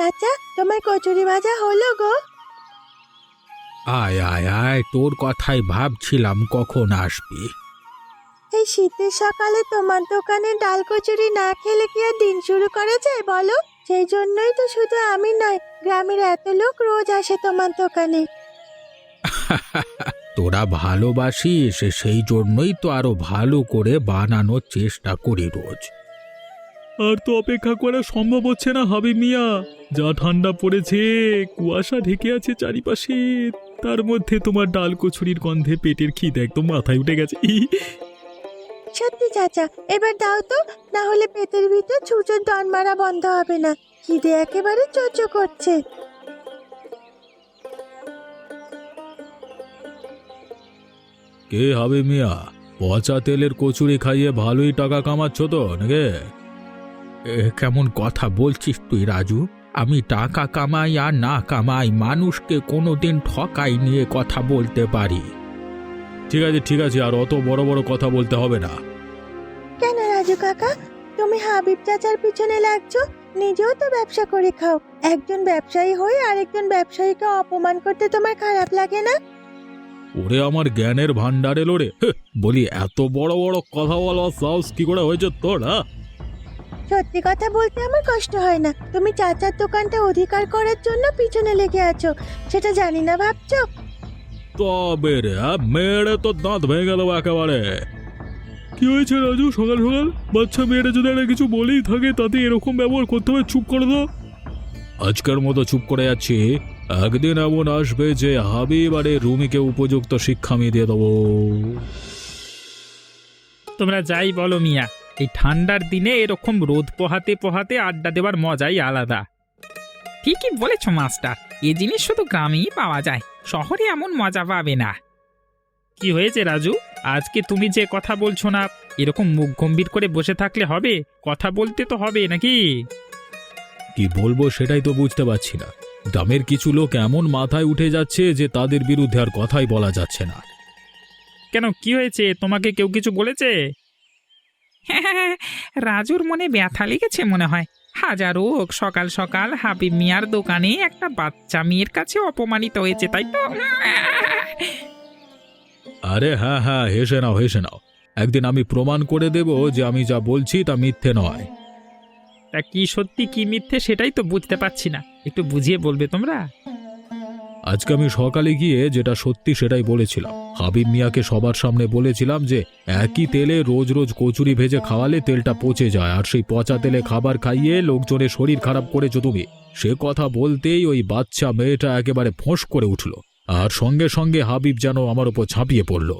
চাচা, তোমার কচুরি ভাজা হলো গো। আয় আয় আয়, তোর কথাই ভাবছিলাম কখন আসবি। এই শীতের সকালে তোমার দোকানে ডাল কচুরি না খেলে কি আর দিন শুরু করা যায় বলো? সেই জন্যই তো শুধু আমি নয়, গ্রামের এত লোক রোজ আসে তোমার দোকানে। তোরা ভালোবাসিস, সেই জন্যই তো আরো ভালো করে বানানোর চেষ্টা করি রোজ। আর তো অপেক্ষা করা সম্ভব হচ্ছে না হাবিব মিয়া। যা ঠান্ডা পড়েছে, কুয়াশা ঢেকে আছে চারিপাশে, তার মধ্যে তোমার ডাল কচুরির গন্ধে পেটের খিদে একদম মাথায় উঠে গেছে। সত্যি চাচা, এবার দাও তো, না হলে পেটের ভিতর ছুঁচোর ডন মারা বন্ধ হবে না। খিদে একেবারে চোচো করছে। কে হবে মিয়া? পচা তেলের কচুরি খাইয়ে ভালোই টাকা কামাচ্ছ তো নাকি? কেমন কথা বলছিস তুই রাজু? আমি টাকা কামাই আর না কামাই, মানুষকে কোনোদিন ঠকাই নিয়ে কথা বলতে পারি। ঠিক আছে, আর অত বড় বড় কথা বলতে হবে না। কেন রাজু কাকা, তুমি হাবিব চাচার পিছনে লাগছো? নিজেও তো ব্যবসা করে খাও। একজন ব্যবসায়ী হয়ে আরেকজন ব্যবসায়ীকে অপমান করতে তোমার খারাপ লাগে না? ওরে আমার জ্ঞানের ভান্ডার এলো রে। বলি, এত বড় বড় কথা বলার সাহস কি করে হয়েছে তোর? সত্যি কথা বলতে আমার কষ্ট হয় না। তুমি চাচার দোকানটা অধিকার করার জন্য পিছনে লেগে আছো, সেটা জানি না ভাবছো? তবে রে, মেরে তো দাঁত ভেঙে গেল একেবারে। কি হয়েছে রাজু, সকাল সকাল বাচ্চা মেয়েরা যদি একটা কিছু বলেই থাকে তাতে এরকম ব্যবহার করতে হবে? চুপ করে দাও। আজকের মতো চুপ করে যাচ্ছি। একদিন এমন আসবে যে হাবিব আরে রুমিকে উপযুক্ত শিক্ষা আমি দিয়ে দেবো। তোমরা যাই বলো মিয়া, এই ঠান্ডার দিনে এরকম রোদ পোহাতে পোহাতে আড্ডা দেওয়ার মজাই আলাদা। ঠিকই বলেছ মাস্টার, এ জিনিস শুধু গ্রামেই পাওয়া যায়, শহরে এমন মজা পাবে না। কি হয়েছে রাজু, আজকে তুমি যে কথা বলছো না, এরকম মুখ গম্ভীর করে বসে থাকলে হবে? কথা বলতে তো হবে নাকি? কি বলবো সেটাই তো বুঝতে পারছি না। গ্রামের কিছু লোক এমন মাথায় উঠে যাচ্ছে যে তাদের বিরুদ্ধে আর কথাই বলা যাচ্ছে না। কেন, কি হয়েছে? তোমাকে কেউ কিছু বলেছে? রাজুর মনে ব্যথা লেগেছে মনে হয়। হাজারো সকাল সকাল হাবিব মিয়ার দোকানে একটা বাচ্চা মেয়ের কাছে অপমানিত হয়েছে, তাই তো? আরে হ্যাঁ, হেসে নাও। একদিন আমি প্রমাণ করে দেব যে আমি যা বলছি তা মিথ্যে নয়। তা কি সত্যি কি মিথ্যে সেটাই তো বুঝতে পারছি না, একটু বুঝিয়ে বলবে তোমরা? আজকে আমি সকালে গিয়ে যেটা সত্যি সেটাই বলেছিলাম। হাবিব মিয়াকে সবার সামনে বলেছিলাম যে একই তেলে রোজ রোজ কচুরি ভেজে খাওয়ালে তেলটা পচে যায়, আর সেই পচা তেলে খাবার খাইয়ে লোকজনের শরীর খারাপ করেছো তুমি। সে কথা বলতেই ওই বাচ্চা মেয়েটা একেবারে ফোঁস করে উঠল, আর সঙ্গে সঙ্গে হাবিব যেন আমার উপর ঝাঁপিয়ে পড়ল।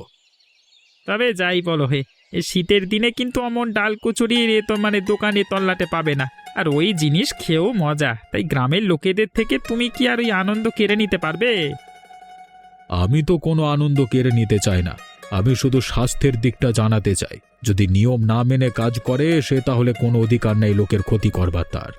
তবে যাই বলো হে, এই শীতের দিনে কিন্তু অমন ডাল কচুরির তো দোকানে তল্লাটে পাবে না। আর ওই জিনিস খেয়েও মজা, তাই গ্রামের লোকেদের থেকে তুমি কি আর ওই আনন্দ কেড়ে নিতে পারবে? আমি তো কোনো আনন্দ কেড়ে নিতে চাই না, আমি শুধু স্বাস্থ্যের দিকটা জানাতে চাই। যদি নিয়ম না মেনে কাজ করে সে তাহলে কোনো অধিকার নেই লোকের ক্ষতি করবার তার।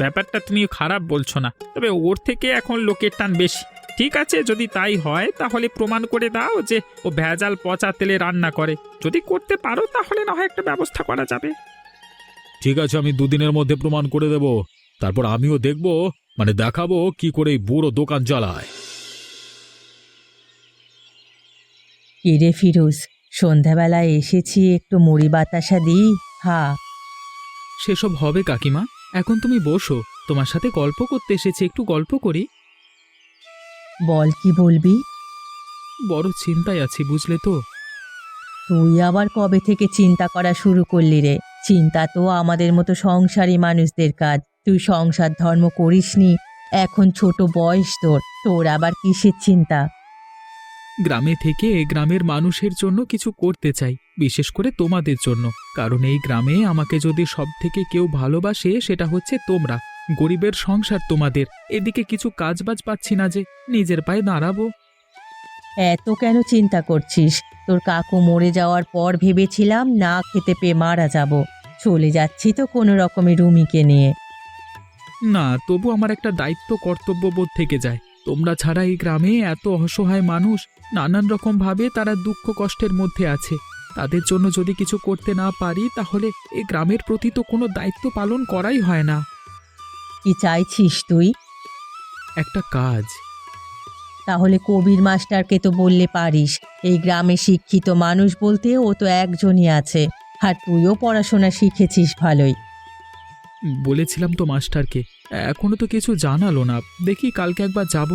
ব্যাপারটা তুমি খারাপ বলছো না, তবে ওর থেকে এখন লোকের টান বেশি। ঠিক আছে, যদি তাই হয় তাহলে প্রমাণ করে দাও যে ও ভেজাল পচা তেলে রান্না করে। যদি করতে পারো তাহলে না হয় একটা ব্যবস্থা করা যাবে। ঠিক আছে, আমি দুদিনের মধ্যে প্রমাণ করে দেব। তারপর আমিও দেখব, দেখাবো কি করে এই বুড়ো দোকান চালায়। কিরে ফিরোজ, সন্ধ্যাবেলায় এসেছি, একটু মুড়ি বাতাসা দিই? হ্যাঁ। সেসব হবে কাকিমা, এখন তুমি বসো, তোমার সাথে গল্প করতে এসেছি, একটু গল্প করি। বল, কি বলবি? বড় চিন্তায় আছি বুঝলে তো। তুই আবার কবে থেকে চিন্তা করা শুরু করলি রে? চিন্তা তো আমাদের মতো সংসারী মানুষদের কাজ। তুই সংসার ধর্ম করিসনি, এখন ছোট বয়স তোর, তোর আবার কিসের চিন্তা? গ্রামে থেকে গ্রামের মানুষের জন্য কিছু করতে চাই, বিশেষ করে তোমাদের জন্য। কারণ এই গ্রামে আমাকে যদি সব থেকে কেউ ভালোবাসে সেটা হচ্ছে তোমরা। গরিবের সংসার তোমাদের, এদিকে কিছু কাজবাজ পাচ্ছি না যে নিজের পায়ে দাঁড়াবো। এত কেন চিন্তা করছিস? তোর কাকু মরে যাওয়ার পর ভেবেছিলাম না খেতে পেয়ে মারা যাব। চলে যাচ্ছি তো কোনো রকমে রুমিকে নিয়ে। না, তবু আমার একটা দায়িত্ব কর্তব্যবোধ থেকে যায়। তোমরা ছাড়া এই গ্রামে এত অসহায় মানুষ, নানান রকম ভাবে তারা দুঃখ কষ্টের মধ্যে আছে। তাদের জন্য যদি কিছু করতে না পারি তাহলে এই গ্রামের প্রতি তো কোনো দায়িত্ব পালন করাই হয় না। কি চাইছিস তুই? একটা কাজ। তাহলে কবির মাস্টারকে তো বললে পারিস। এই গ্রামে শিক্ষিত মানুষ বলতে ও তো একজনই আছে, আর তুইও পড়াশোনা শিখেছিস ভালোই। বলেছিলাম তো মাস্টারকে, এখনো তো কিছু জানালো না। দেখি কালকে একবার যাব।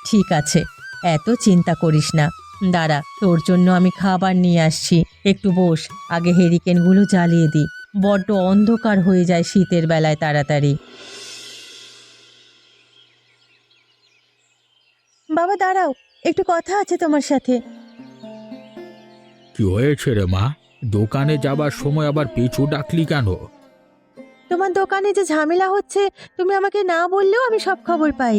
ঠিক আছে, এত চিন্তা করিস না। দাঁড়া, তোর জন্য আমি খাবার নিয়ে আসছি। একটু বস, আগে হেরিকেনগুলো জ্বালিয়ে দি। বড্ড অন্ধকার হয়ে যায় শীতের বেলায় তাড়াতাড়ি। বাবা দাঁড়াও, একটু কথা আছে তোমার সাথে। কি হয়েছে রে মা? দোকানে যাবার সময় আবার পিছু ডাকলি কেন? তোমার দোকানে যে ঝামেলা হচ্ছে, তুমি আমাকে না বললেও আমি সব খবর পাই।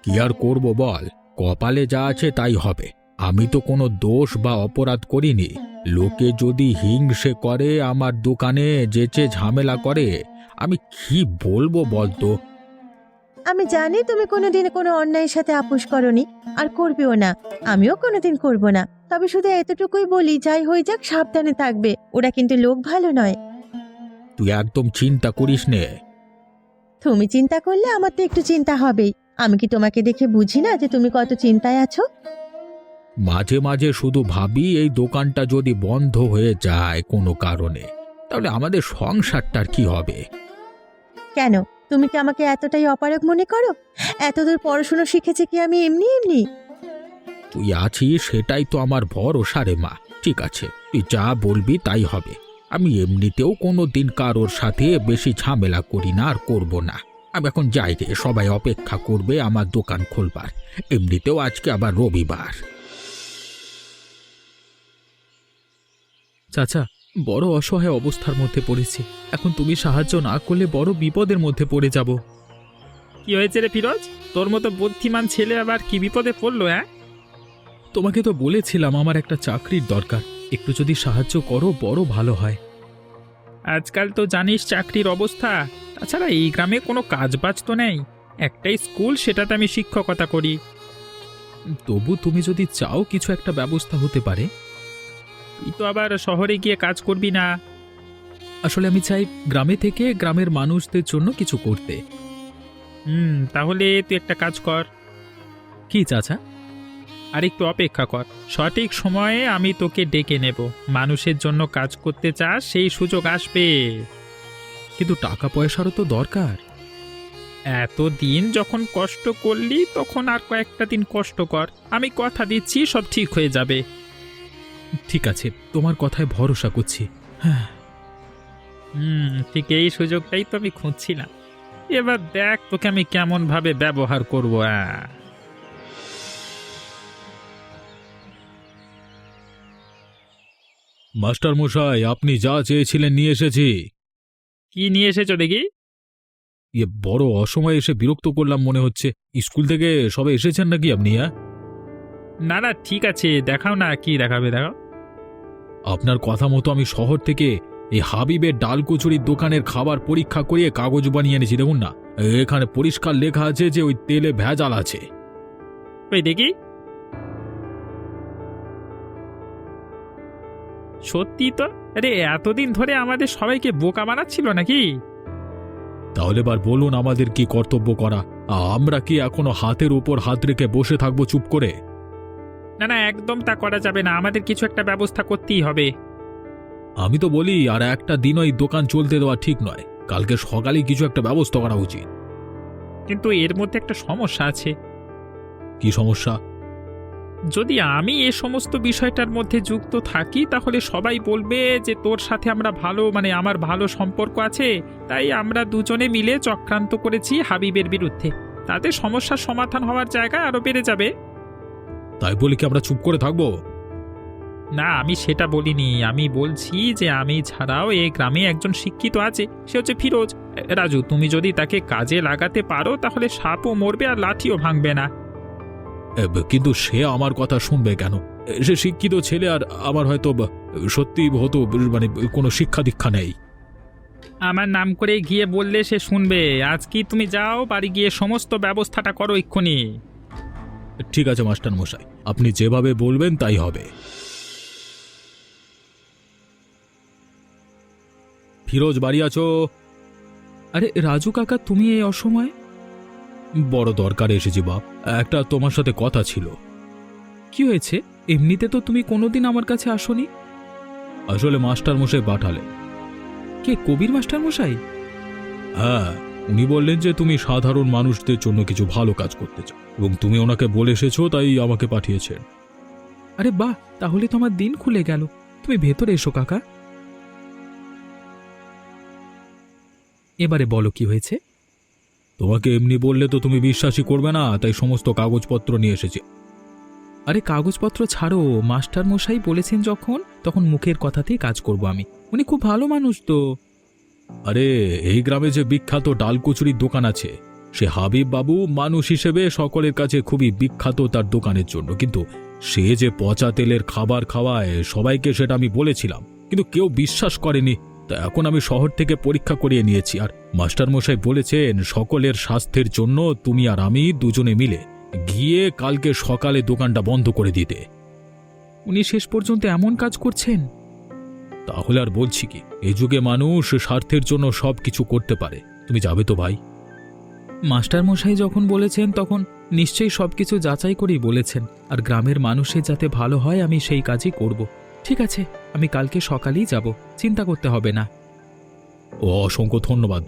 কি আর করব বল, কপালে যা আছে তাই হবে। আমি তো কোনো দোষ বা অপরাধ করিনি। লোকে যদি হিংসে করে, আমার দোকানে যেচে ঝামেলা করে, আমি কি বলবো বলতো? আমি জানি তুমি কোনোদিন কোনো অন্যায়ের সাথে আপোষ করনি, আর করবেও না। আমিও কোনোদিন করব না। তবে শুধু এতটুকুই বলি, যাই হয়ে যাক সাবধানে থাকবে। ওরা কিন্তু লোক ভালো নয়। তুই একদম চিন্তা করিস নে। তুমি চিন্তা করলে আমার তো একটু চিন্তা হবেই। আমি কি তোমাকে দেখে বুঝি না যে তুমি কত চিন্তায় আছো? মাঝে মাঝে শুধু ভাবি, এই দোকানটা যদি বন্ধ হয়ে যায় কোনো কারণে, তাহলে আমাদের সংসারটার কি হবে? কেন, তুমি কি আমাকে এতটাই অপারগ মনে করো? এতদূর পড়াশোনা শিখেছি কি আমি এমনি এমনি? তুই আছিস সেটাই তো আমার ভরসা রে মা। ঠিক আছে, তুই যা বলবি তাই হবে। আমি এমনিতেও কোনো দিন কারোর সাথে বেশি ঝামেলা করি না, আর করব না। আমি এখন যাই রে, সবাই অপেক্ষা করবে আমার দোকান খুলবার। এমনিতেও আজকে আবার রবিবার। চাচা, বড় অসহায় অবস্থার মধ্যে পড়েছি। এখন তুমি সাহায্য না করলে বড় বিপদের মধ্যে পড়ে যাব। কি হয়েছে রে ফিরোজ? তোর মতো বুদ্ধিমান ছেলে আবার কি বিপদে পড়লো? তোমাকে তো বলেছিলাম আমার একটা চাকরির দরকার। একটু যদি সাহায্য করো বড় ভালো হয়। আজকাল তো জানিস চাকরির অবস্থা। তাছাড়া এই গ্রামে কোনো কাজ বাজ তো নেই। একটাই স্কুল, সেটাতে আমি শিক্ষকতা করি। তবু তুমি যদি চাও কিছু একটা ব্যবস্থা হতে পারে। তুই তো আবার শহরে গিয়ে কাজ করবি না। আসলে আমি চাই গ্রামে থেকে গ্রামের মানুষদের জন্য কিছু করতে। তাহলে তুই একটা কাজ কর। কি চাচা? আর একটু অপেক্ষা কর, সঠিক সময়ে আমি তোকে ডেকে নেব। মানুষের জন্য কাজ করতে চাস, সেই সুযোগ আসবে। কিন্তু টাকা পয়সারও তো দরকার। এতদিন যখন কষ্ট করলি, তখন আর কয়েকটা দিন কষ্ট কর। আমি কথা দিচ্ছি সব ঠিক হয়ে যাবে। ঠিক আছে, তোমার কথায় ভরসা করছি। হ্যাঁ। ঠিক এই সুযোগটাই তো আমি খুঁজছিলাম। এবার দেখ তোকে আমি কেমন ভাবে ব্যবহার করব। মাস্টার মশাই, আপনি যা চেয়েছিলেন নিয়ে এসেছি। কি নিয়ে এসেছো দেখি? বড় অসময়ে এসে বিরক্ত করলাম মনে হচ্ছে। স্কুল থেকে সবে এসেছেন নাকি আপনি? না না, ঠিক আছে, দেখাও না, কি দেখাবে দেখাও। আপনার কথা মতো আমি শহর থেকে এই হাবিবের ডাল কচুরির দোকানের খাবার পরীক্ষা করিয়ে কাগজ বানিয়ে এনেছি। দেখুন না, এখানে পরিষ্কার লেখা আছে যে ওই তেলে ভেজাল আছে। ওই দেখি। সত্যি তো। আরে এতদিন ধরে আমাদের সবাইকে বোকা বানাচ্ছিল নাকি? তাহলে এবার বলুন আমাদের কি কর্তব্য করা? আমরা কি এখনো হাতের উপর হাত রেখে বসে থাকবো চুপ করে? না না, একদম তা করা যাবে না। আমাদের কিছু একটা ব্যবস্থা করতেই হবে। আমি তো বলি আর একটা দিনও এই দোকান চলতে দেওয়া ঠিক নয়। কালকে সকালে কিছু একটা ব্যবস্থা করা উচিত। কিন্তু এর মধ্যে একটা সমস্যা আছে। কি সমস্যা? যদি আমি এ সমস্ত বিষয়টার মধ্যে যুক্ত থাকি, তাহলে সবাই বলবে যে তোর সাথে আমরা আমার ভালো সম্পর্ক আছে, তাই আমরা দুজনে মিলে চক্রান্ত করেছি হাবিবের বিরুদ্ধে। তাতে সমস্যার সমাধান হওয়ার জায়গা আরো বেড়ে যাবে। তাই বলে কি আমরা চুপ করে থাকবো? না, আমি সেটা বলিনি। আমি বলছি যে আমি ছাড়াও এই গ্রামে একজন শিক্ষিত আছে, সে হচ্ছে ফিরোজ। রাজু, তুমি যদি তাকে কাজে লাগাতে পারো, তাহলে সাপও মরবে আর লাঠিও ভাঙবে না। কিন্তু সে আমার কথা শুনবে কেন? সে শিক্ষিত ছেলে, আর আমার হয়তো সত্যি হতো কোনো শিক্ষা দীক্ষা নেই। আমার নাম করে গিয়ে বললে সে শুনবে। আজ কি তুমি যাও, বাড়ি গিয়ে সমস্ত ব্যবস্থাটা করো এক্ষুনি। ঠিক আছে মাস্টার মশাই, আপনি যেভাবে বলবেন তাই হবে। ফিরোজ, বাড়ি আছো? আরে রাজু কাকা, তুমি এই অসময়ে? বড় দরকারে এসেছি বাপ, একটা তোমার সাথে কথা ছিল। কি হয়েছে? এমনিতে তো তুমি কোনোদিন আমার কাছে আসোনি। আসলে মাস্টার মশাই পাঠালে। কে, কবির মাস্টার মশাই? হ্যাঁ, উনি বললেন যে তুমি সাধারণ মানুষদের জন্য কিছু ভালো কাজ করতে চাও এবং তুমি ওনাকে বলে এসেছো, তাই আমাকে পাঠিয়েছেন। আরে বাহ, তাহলে তো আমার দিন খুলে গেল। তুমি ভেতরে এসো কাকা। এবারে বলো কি হয়েছে? তোমাকে এমনি বললে তো তুমি বিশ্বাসই করবে না, তাই সমস্ত কাগজপত্র নিয়ে এসেছি। আরে কাগজপত্র ছাড়ো, মাস্টার মশাই বলেছেন যখন, তখন মুখের কথাতেই কাজ করব আমি। উনি খুব ভালো মানুষ তো। আরে এই গ্রামে যে বিখ্যাত ডাল কচুরির দোকান আছে, সে হাবিব বাবু মানুষ হিসেবে সকলের কাছে খুবই বিখ্যাত তার দোকানের জন্য, কিন্তু সে যে পচা তেলের খাবার খাওয়ায় সবাইকে, সেটা আমি বলেছিলাম, কিন্তু কেউ বিশ্বাস করেনি। তা এখন আমি শহর থেকে পরীক্ষা করিয়ে নিয়েছি, আর মাস্টার মশাই বলেছেন সকলের স্বাস্থ্যের জন্য তুমি আর আমি দুজনে মিলে গিয়ে কালকে সকালে দোকানটা বন্ধ করে দিতে। উনি শেষ পর্যন্ত এমন কাজ করছেন? তাহলে আর বলছি কি, এই যুগে মানুষ স্বার্থের জন্য সব কিছু করতে পারে। তুমি যাবে তো ভাই? মাস্টার মশাই যখন বলেছেন তখন নিশ্চয়ই সবকিছু যাচাই করেই বলেছেন, আর গ্রামের মানুষের যাতে ভালো হয় আমি সেই কাজই করব। ঠিক আছে, আমি কালকে সকালেই যাব, চিন্তা করতে হবে না। ও, অসংখ্য ধন্যবাদ।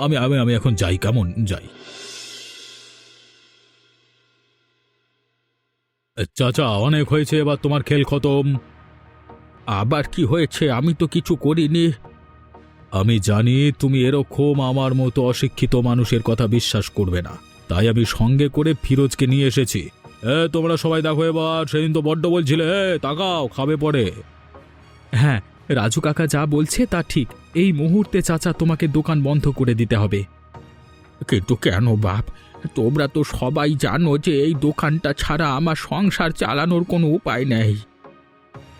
আমি আমি আমি এখন যাই, কেমন যাই? চাচা, অনেক হয়েছে, এবার তোমার খেল খতম। আবার কি হয়েছে? আমি তো কিছু করিনি। আমি জানি তুমি এরকম আমার মতো অশিক্ষিত মানুষের কথা বিশ্বাস করবে না, তাই আমি সঙ্গে করে ফিরোজকে নিয়ে এসেছি। তোমরা সবাই দেখো এবার, সেদিন তো বড্ড বলছিলে তাকাও, খাবে পরে। হ্যাঁ, রাজু কাকা যা বলছে তা ঠিক। এই মুহূর্তে চাচা তোমাকে দোকান বন্ধ করে দিতে হবে। কিন্তু কেন বাপ? তোমরা তো সবাই জানো যে এই দোকানটা ছাড়া আমার সংসার চালানোর কোনো উপায় নেই।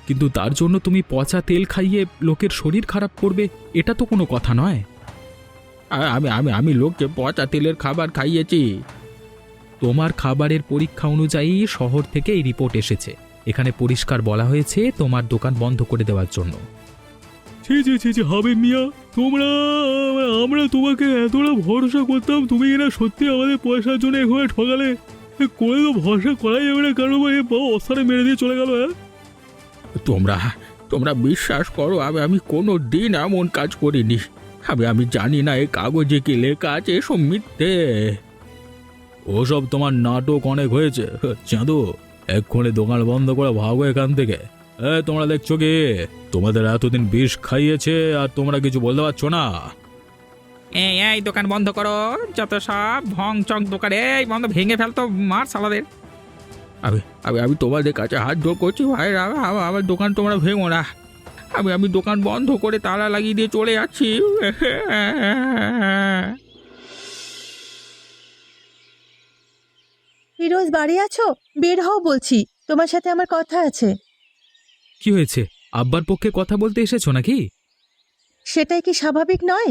কিন্তু তার জন্য তুমি পচা তেল খাইয়ে লোকের শরীর খারাপ করবে, এটা তো কোনো কথা নয়। আমি আমি আমি লোককে পচা তেলের খাবার খাইয়েছি? তোমার খাবারের পরীক্ষা অনুযায়ী শহর থেকে এই রিপোর্ট এসেছে। এখানে পরিষ্কার বলা হয়েছে তোমার দোকান বন্ধ করে দেওয়ার জন্য। ছি ছি ছি ছি, হাবিব মিয়া, আমরা তোমাকে এতটা ভরসা করতাম, তুমি কিনা সত্যি আমাদের পয়সার জন্য এভাবে ঠকালে। করে তো ভরসা করাই যাবে না, কারণ অস্থানে মেরে দিয়ে চলে গেল। তোমরা তোমরা বিশ্বাস করো, আমি কোনো দিন এমন কাজ করিনি। আমি জানি না এই কাগজে কি লেখা আছে, এসব মিথ্যে। ওসব তোমার নাটক অনেক হয়েছে চাঁদু, এক্ষুনি দোকান বন্ধ করে ভাগো এখান থেকে। তোমরা দেখছো কি, তোমাদের এতদিন বিষ খাইয়েছে আর তোমরা কিছু বলতে পারছো না। এই দোকান বন্ধ করো, যত সব ভং চক দোকান এই বন্ধ, ভেঙে ফেলতো, মার সালাদের। আমি আমি আমি তোমাদের কাছে হাত জোর করছি ভাই, আমার দোকান তোমরা ভেঙো না। আমি দোকান বন্ধ করে তালা লাগিয়ে দিয়ে চলে যাচ্ছি। ফিরোজ, বাড়ি আছো? বের হও বলছি, তোমার সাথে আমার কথা আছে। কি হয়েছে? আব্বার পক্ষে কথা বলতে এসেছো নাকি? সেটাই কি স্বাভাবিক নয়?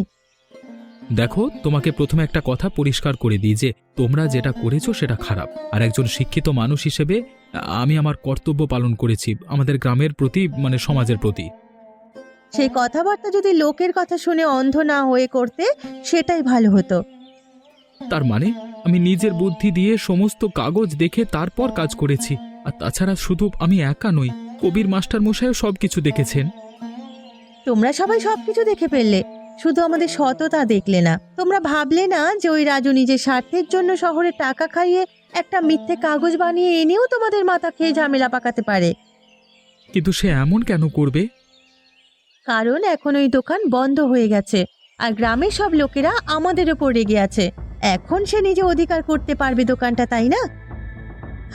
দেখো, তোমাকে প্রথমে একটা কথা পরিষ্কার করে দিই যে তোমরা যেটা করেছো সেটা খারাপ, আর একজন শিক্ষিত মানুষ হিসেবে আমি আমার কর্তব্য পালন করেছি আমাদের গ্রামের প্রতি, মানে সমাজের প্রতি। সেই কথাবার্তা যদি লোকের কথা শুনে অন্ধ না হয়ে করতে, সেটাই ভালো হতো। তার মানে আমি নিজের বুদ্ধি দিয়ে সমস্ত কাগজ দেখে তারপর কাজ করেছি। আর তাছাড়া শুধু আমি একা নই, কবির মাস্টার মশাইও সবকিছু দেখেছেন। তোমরা সবাই সবকিছু দেখে ফেললে, শুধু আমাদের সততা দেখলে না। তোমরা ভাবলে না যে ওই রাজু নিজের স্বার্থের জন্য শহরে টাকা খাইয়ে একটা মিথ্যে কাগজ বানিয়ে এনেও তোমাদের মাথা খেয়ে ঝামেলা পাকাতে পারে। কিন্তু সে এমন কেন করবে? কারণ এখন ওই দোকান বন্ধ হয়ে গেছে, আর গ্রামের সব লোকেরা আমাদের ওপর রেগে আছে। এখন সে নিজে অধিকার করতে পারবে দোকানটা, তাই না?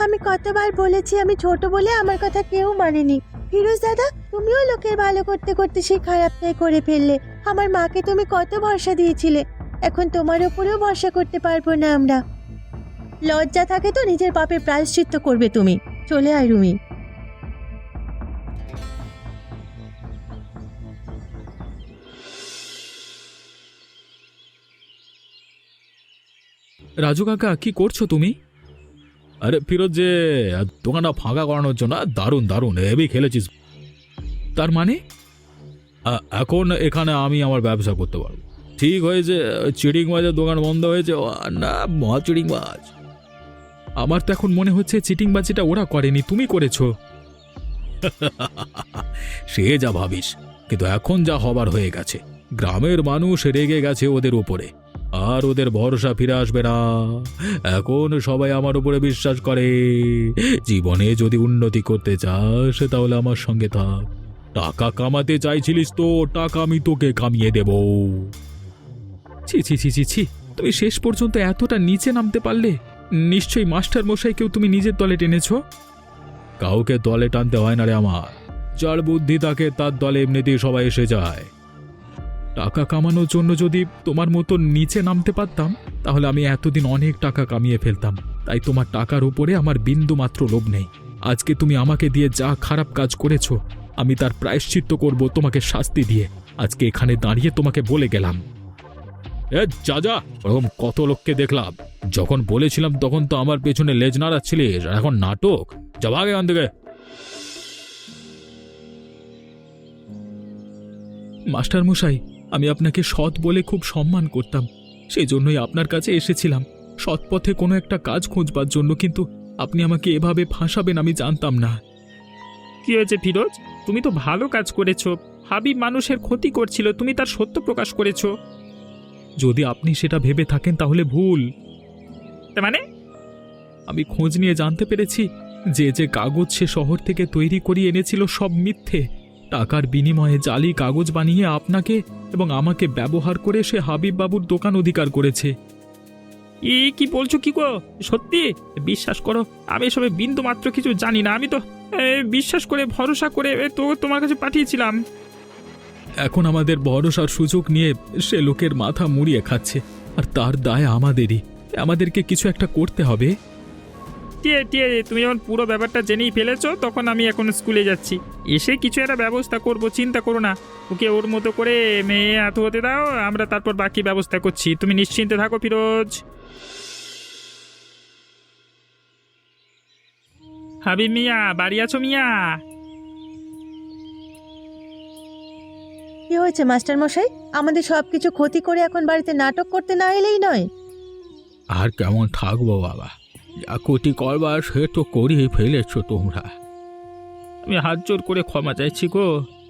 আমি কতবার বলেছি আমি ছোট বলে আমার কথা কেউ মানেনি। ফিরোজ দাদা, তুমিও লোকের ভালো করতে করতে সেই খারাপটাই করে ফেললে। আমার মাকে তুমি কত ভরসা দিয়েছিলে, এখন তোমার উপরেও ভরসা করতে পারবো না আমরা। লজ্জা থাকে তো নিজের পাপের প্রায়শ্চিত্ত করবে তুমি। চলে আয় রুমি। রাজু কাকা, কি করছো তুমি? আরে ফিরোজ, যে দোকানটা ফাঁকা করানোর জন্য দারুণ দারুণ হেভি খেলেছিস। তার মানে? এখন এখানে আমি আমার ব্যবসা করতে পারবো। ঠিক হয়েছে, চিড়িং মাছের দোকান বন্ধ হয়েছে। ও, না, মহা চিড়িং মাছ। আমার তো এখন মনে হচ্ছে চিটিংবাজিটা ওরা করেনি, তুমি করেছো। সে যা ভাবিস, কিন্তু এখন যা হবার হয়ে গেছে। গ্রামের মানুষ রেগে গেছে ওদের উপরে, আর ওদের ভরসা ফিরে আসবে না। এখন সবাই আমার উপরে বিশ্বাস করে। জীবনে যদি উন্নতি করতে চাস তাহলে আমার সঙ্গে থাক। টাকা কামাতে চাইছিলিস তো, টাকা আমি তোকে কামিয়ে দেব। ছি ছি ছি ছি ছি, তুমি শেষ পর্যন্ত এতটা নিচে নামতে পারলে? নিশ্চয়ই মাস্টার মশাইকেও তুমি নিজের দলে টেনেছো। কাউকে দলে টানতে হয় না রে আমার, যার বুদ্ধি থাকে তার দলে এমনিতেই সবাই এসে যায়। টাকা কামানোর জন্য যদি তোমার মতো নিচে নামতে পারতাম, তাহলে আমি এতদিন অনেক টাকা কামিয়ে ফেলতাম। তাই তোমার টাকার উপরে আমার বিন্দু মাত্র লোভ নেই। আজকে তুমি আমাকে দিয়ে যা খারাপ কাজ করেছো, আমি তার প্রায়শ্চিত্ত করব তোমাকে শাস্তি দিয়ে। আজকে এখানে দাঁড়িয়ে তোমাকে বলে গেলাম। এ যা যা, ওরকম কত লোককে দেখলাম। যখন বলেছিলাম তখন তো আমার পেছনে লেজ নাড়াচ্ছিলিস, আর এখন নাটক। যা ভাগ এখান থেকে। মাস্টার মশাই, আমি আপনাকে সৎ বলে খুব সম্মান করতাম, সেই জন্যই আপনার কাছে এসেছিলাম সৎ পথে কোনো একটা কাজ খুঁজবার জন্য, কিন্তু আপনি আমাকে এভাবে ফাঁসাবেন আমি জানতাম না। কি হয়েছে ফিরোজ? তুমি তো ভালো কাজ করেছো। হাবিব মানুষের ক্ষতি করছিল, তুমি তার সত্য প্রকাশ করেছো। যদি আপনি সেটা ভেবে থাকেন তাহলে ভুল। মানে? আমি খোঁজ নিয়ে জানতে পেরেছি যে যে কাগজ সে শহর থেকে তৈরি করিয়ে এনেছিল সব মিথ্যে। টাকার বিনিময়ে জালি কাগজ বানিয়ে আপনাকে এবং আমাকে ব্যবহার করে সে হাবিব বাবুর দোকান অধিকার করেছে। কি বলছো কি গো? সত্যি? বিশ্বাস করো, আমি এসবে বিন্দু মাত্র কিছু জানি না। আমি তো বিশ্বাস করে ভরসা করে তো তোমার কাছে পাঠিয়েছিলাম। এখন আমাদের ভরসার সুযোগ নিয়ে সে লোকের মাথা মুড়িয়ে খাচ্ছে, আর তার দায় আমাদেরই। আমাদেরকে কিছু একটা করতে হবে। তুমি যখন পুরো ব্যাপারটা জেনেই ফেলেছো, তখন আমি এখন স্কুলে যাচ্ছি, এসে কিছু একটা ব্যবস্থা করব, চিন্তা করো না। ওকে ওর মতো করে মেয়ে এত হতে দাও, আমরা তারপর বাকি ব্যবস্থা করছি। তুমি নিশ্চিন্তে থাকো ফিরোজ। হাবিব মিয়া, বাড়ি আছো মিয়া? কি হয়েছে মাস্টার মশাই? আমাদের সবকিছু ক্ষতি করে এখন বাড়িতে নাটক করতে না এলেই নয়। আর কেমন থাকবো বাবা, যা ক্ষতি করবার সে তো করিয়ে ফেলেছ তোমরা। আমি হাত জোর করে ক্ষমা চাইছি গো।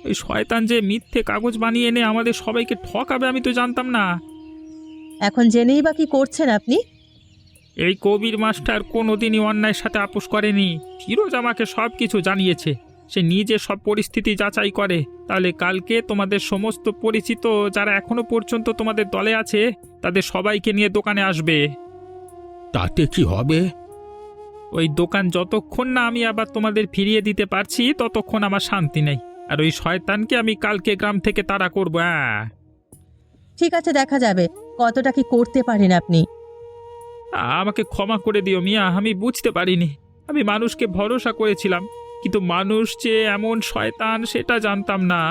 এই শয়তান যে মিথ্যে কাগজ বানিয়ে এনে আমাদের সবাইকে ঠকাবে আমি তো জানতাম না। এখন জেনেই বা কি করছেন আপনি? এই কবির মাস্টার কোনোদিনই অন্যায়ের সাথে আপোষ করেনি। ফিরোজ আমাকে সব কিছু জানিয়েছে। সে নিজে সব পরিস্থিতি যাচাই করে। তাহলে কালকে তোমাদের সমস্ত পরিচিত যারা এখনো পর্যন্ত তোমাদের দলে আছে, তাদের সবাইকে নিয়ে দোকানে আসবে। তাতে কি হবে? ওই দোকান যতক্ষণ না আমি আবার তোমাদের ফিরিয়ে দিতে পারছি, ততক্ষণ আমার শান্তি নেই। আর ওই শয়তানকে আমি কালকে গ্রাম থেকে তাড়া করবো। ঠিক আছে, দেখা যাবে কতটা কি করতে পারেন আপনি। আমাকে ক্ষমা করে দিও মিয়া, আমি বুঝতে পারিনি। আমি মানুষকে ভরসা করেছিলাম, কিন্তু মানুষ যে এমন শয়তান সেটা জানতাম না।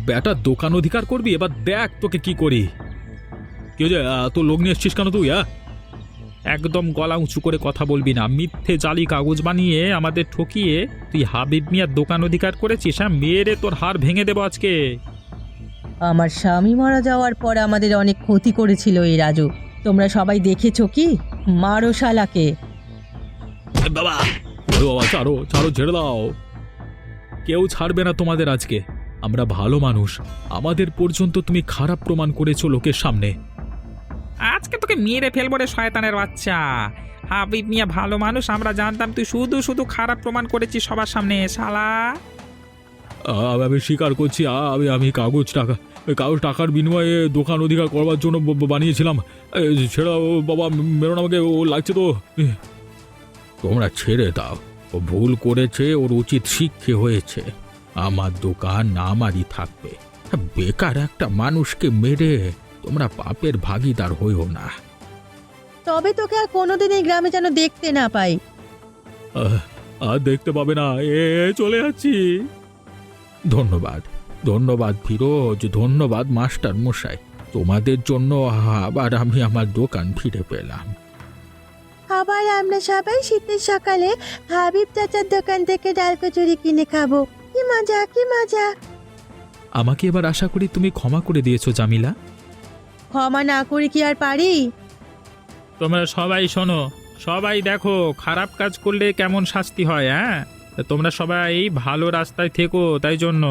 বেটা দোকান অধিকার করবি, এবার দেখ তোকে কি করি। কি যে এত লোক নিয়ে এসছিস কেন তুই? একদম গলা উঁচু করে কথা বলবি না। মিথ্যে জালি কাগজ বানিয়ে আমাদের ঠকিয়ে তুই হাবিব মিয়ার দোকান অধিকার করেছিস। হ্যাঁ, মেয়েরে তোর হাড় ভেঙে দেবো আজকে। আমার স্বামী মারা যাওয়ার পর আমাদের অনেক ক্ষতি করেছিল এই রাজু। তোমরা সবাই দেখেছো কি? মারো শালাকে। বাবা, বাবা, ছাড়ো ছাড়ো, ছেড়ে দাও। কেউ ছাড়বে না তোমাদের আজকে। আমরা ভালো মানুষ, আমাদের পর্যন্ত তুমি খারাপ প্রমাণ করেছো লোকের সামনে। আজকে তোকে মেরে ফেলবো রে শয়তানের বাচ্চা। হাবিব মিয়া ভালো মানুষ, আমরা জানতাম। তুই শুধু শুধু খারাপ প্রমাণ করেছিস সবার সামনে শালা। আমি স্বীকার করছি, আমি কাগজ টাকার বিনিময়ে দোকান অধিকার করবার জন্য বানিয়েছিলাম। ছেড়ে দাও বাবা, মেরো না আমাকে, ও লাগছে তো। তোমরা ছেড়ে দাও, ও ভুল করেছে, ওর উচিত শিক্ষা হয়েছে। আমার দোকান আমারই থাকবে। বেকার একটা মানুষকে মেরে তোমরা পাপের ভাগীদার হইও না। তবে তোকে আর কোনোদিন এই গ্রামে যেন দেখতে না পাই। আর দেখতে পাবে না, চলে যাচ্ছি। ধন্যবাদ, ধন্যবাদ ফিরোজ, ধন্যবাদ মাস্টার মশাই। তোমাদের জন্য আবার আমি আমার দোকান ফিরে পেলাম। আবার আমরা সবাই শীতের সকালে হাবিব চাচার দোকান থেকে ডাল কচুরি কিনে খাবো। কি মজা কি মজা। আমাকে এবার আশা করি তুমি ক্ষমা করে দিয়েছো জামিলা। ক্ষমা না করে কি আর পারি? তোমরা সবাই শোনো, সবাই দেখো খারাপ কাজ করলে কেমন শাস্তি হয়। হ্যাঁ, তা তোমরা সবাই ভালো রাস্তায় থেকো, তাই জন্য